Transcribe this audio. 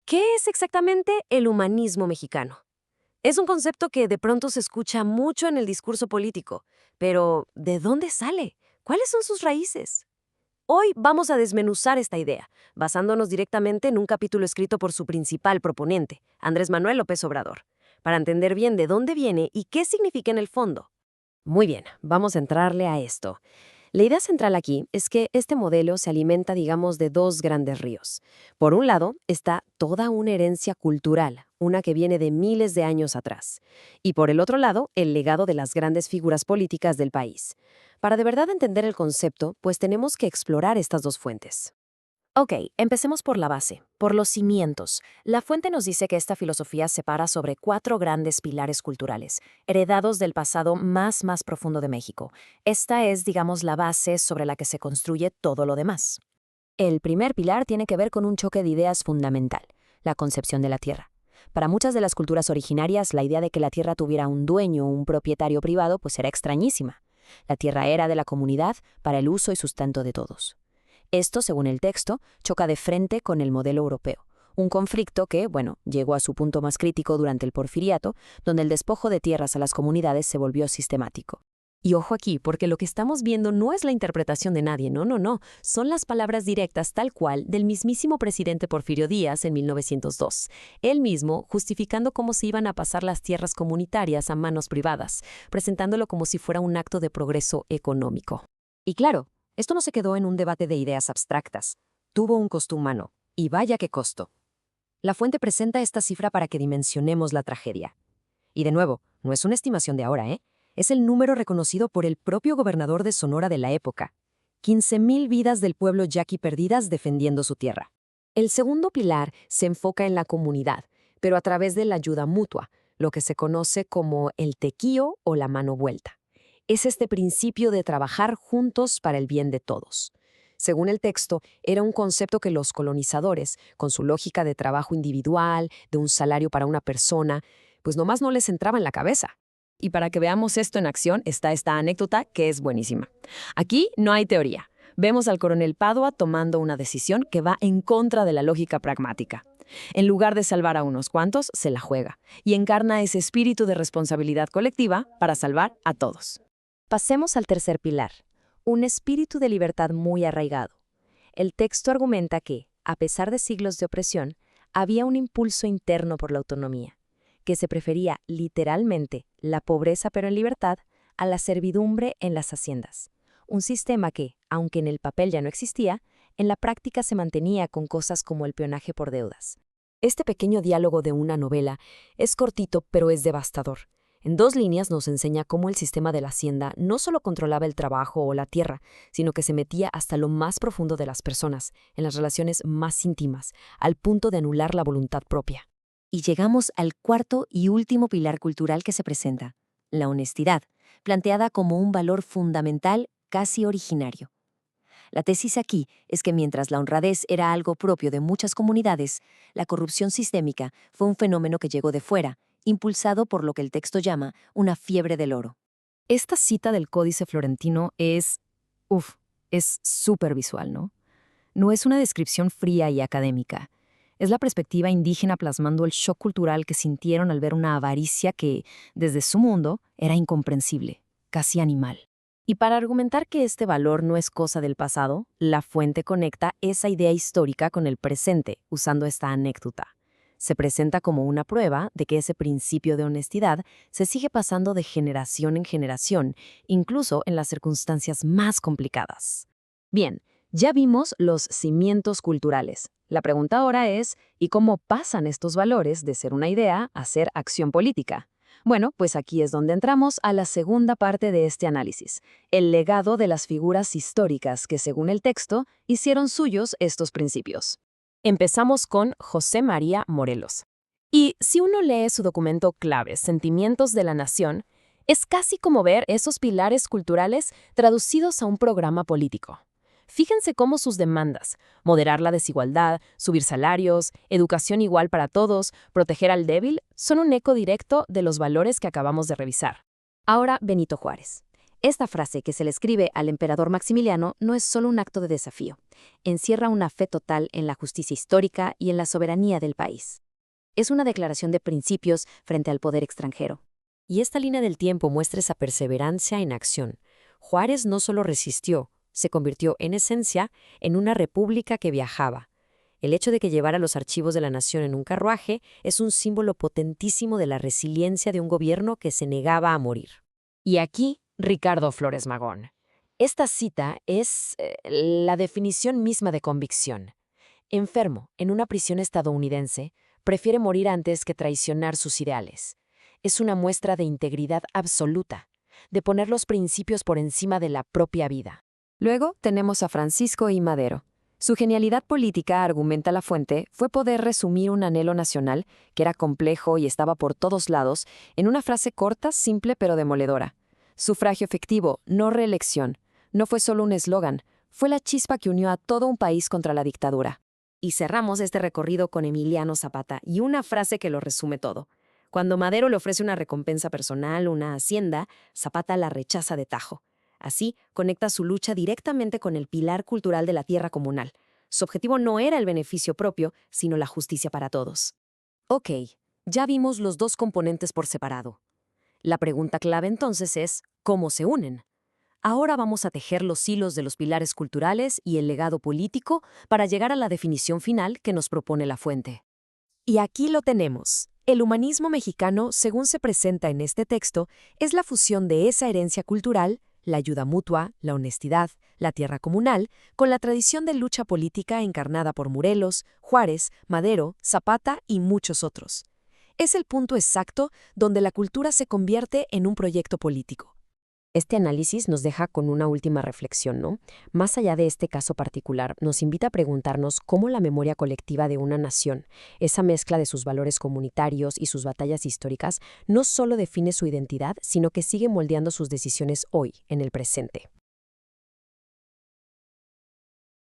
¿Qué es exactamente el humanismo mexicano? Es un concepto que de pronto se escucha mucho en el discurso político, pero ¿de dónde sale? ¿Cuáles son sus raíces? Hoy vamos a desmenuzar esta idea, basándonos directamente en un capítulo escrito por su principal proponente, Andrés Manuel López Obrador, para entender bien de dónde viene y qué significa en el fondo. Muy bien, vamos a entrarle a esto. La idea central aquí es que este modelo se alimenta, digamos, de dos grandes ríos. Por un lado está toda una herencia cultural, una que viene de miles de años atrás. Y por el otro lado, el legado de las grandes figuras políticas del país. Para de verdad entender el concepto, pues tenemos que explorar estas dos fuentes. Ok, empecemos por la base, por los cimientos. La fuente nos dice que esta filosofía se para sobre cuatro grandes pilares culturales, heredados del pasado más profundo de México. Esta es, digamos, la base sobre la que se construye todo lo demás. El primer pilar tiene que ver con un choque de ideas fundamental, la concepción de la tierra. Para muchas de las culturas originarias, la idea de que la tierra tuviera un dueño o un propietario privado pues era extrañísima. La tierra era de la comunidad para el uso y sustento de todos. Esto, según el texto, choca de frente con el modelo europeo, un conflicto que, llegó a su punto más crítico durante el Porfiriato, donde el despojo de tierras a las comunidades se volvió sistemático. Y ojo aquí, porque lo que estamos viendo no es la interpretación de nadie, no, son las palabras directas tal cual del mismísimo presidente Porfirio Díaz en 1902, él mismo justificando cómo se iban a pasar las tierras comunitarias a manos privadas, presentándolo como si fuera un acto de progreso económico. Y claro, esto no se quedó en un debate de ideas abstractas. Tuvo un costo humano. Y vaya qué costo. La fuente presenta esta cifra para que dimensionemos la tragedia. Y de nuevo, no es una estimación de ahora, ¿eh? Es el número reconocido por el propio gobernador de Sonora de la época. 15,000 vidas del pueblo yaqui perdidas defendiendo su tierra. El segundo pilar se enfoca en la comunidad, pero a través de la ayuda mutua, lo que se conoce como el tequío o la mano vuelta. Es este principio de trabajar juntos para el bien de todos. Según el texto, era un concepto que los colonizadores, con su lógica de trabajo individual, de un salario para una persona, pues nomás no les entraba en la cabeza. Y para que veamos esto en acción está esta anécdota que es buenísima. Aquí no hay teoría. Vemos al coronel Padua tomando una decisión que va en contra de la lógica pragmática. En lugar de salvar a unos cuantos, se la juega y encarna ese espíritu de responsabilidad colectiva para salvar a todos. Pasemos al tercer pilar, un espíritu de libertad muy arraigado. El texto argumenta que, a pesar de siglos de opresión, había un impulso interno por la autonomía, que se prefería literalmente la pobreza pero en libertad a la servidumbre en las haciendas. Un sistema que, aunque en el papel ya no existía, en la práctica se mantenía con cosas como el peonaje por deudas. Este pequeño diálogo de una novela es cortito pero es devastador. En 2 líneas nos enseña cómo el sistema de la hacienda no solo controlaba el trabajo o la tierra, sino que se metía hasta lo más profundo de las personas, en las relaciones más íntimas, al punto de anular la voluntad propia. Y llegamos al cuarto y último pilar cultural que se presenta, la honestidad, planteada como un valor fundamental casi originario. La tesis aquí es que mientras la honradez era algo propio de muchas comunidades, la corrupción sistémica fue un fenómeno que llegó de fuera, impulsado por lo que el texto llama una fiebre del oro. Esta cita del Códice Florentino es súper visual, ¿no? No es una descripción fría y académica. Es la perspectiva indígena plasmando el shock cultural que sintieron al ver una avaricia que, desde su mundo, era incomprensible, casi animal. Y para argumentar que este valor no es cosa del pasado, la fuente conecta esa idea histórica con el presente, usando esta anécdota. Se presenta como una prueba de que ese principio de honestidad se sigue pasando de generación en generación, incluso en las circunstancias más complicadas. Bien, ya vimos los cimientos culturales. La pregunta ahora es, ¿y cómo pasan estos valores de ser una idea a ser acción política? Bueno, pues aquí es donde entramos a la segunda parte de este análisis, el legado de las figuras históricas que, según el texto, hicieron suyos estos principios. Empezamos con José María Morelos. Y si uno lee su documento clave, Sentimientos de la Nación, es casi como ver esos pilares culturales traducidos a un programa político. Fíjense cómo sus demandas, moderar la desigualdad, subir salarios, educación igual para todos, proteger al débil, son un eco directo de los valores que acabamos de revisar. Ahora, Benito Juárez. Esta frase que se le escribe al emperador Maximiliano no es solo un acto de desafío, encierra una fe total en la justicia histórica y en la soberanía del país. Es una declaración de principios frente al poder extranjero. Y esta línea del tiempo muestra esa perseverancia en acción. Juárez no solo resistió, se convirtió en esencia en una república que viajaba. El hecho de que llevara los archivos de la nación en un carruaje es un símbolo potentísimo de la resiliencia de un gobierno que se negaba a morir. Y aquí, Ricardo Flores Magón. Esta cita es la definición misma de convicción. Enfermo, en una prisión estadounidense, prefiere morir antes que traicionar sus ideales. Es una muestra de integridad absoluta, de poner los principios por encima de la propia vida. Luego tenemos a Francisco I. Madero. Su genialidad política, argumenta la fuente, fue poder resumir un anhelo nacional, que era complejo y estaba por todos lados, en una frase corta, simple pero demoledora. Sufragio efectivo, no reelección. No fue solo un eslogan, fue la chispa que unió a todo un país contra la dictadura. Y cerramos este recorrido con Emiliano Zapata y una frase que lo resume todo. Cuando Madero le ofrece una recompensa personal, una hacienda, Zapata la rechaza de tajo. Así, conecta su lucha directamente con el pilar cultural de la tierra comunal. Su objetivo no era el beneficio propio, sino la justicia para todos. Ok, ya vimos los dos componentes por separado. La pregunta clave entonces es, ¿cómo se unen? Ahora vamos a tejer los hilos de los pilares culturales y el legado político para llegar a la definición final que nos propone la fuente. Y aquí lo tenemos. El humanismo mexicano, según se presenta en este texto, es la fusión de esa herencia cultural, la ayuda mutua, la honestidad, la tierra comunal, con la tradición de lucha política encarnada por Morelos, Juárez, Madero, Zapata y muchos otros. Es el punto exacto donde la cultura se convierte en un proyecto político. Este análisis nos deja con una última reflexión, ¿no? Más allá de este caso particular, nos invita a preguntarnos cómo la memoria colectiva de una nación, esa mezcla de sus valores comunitarios y sus batallas históricas, no solo define su identidad, sino que sigue moldeando sus decisiones hoy, en el presente.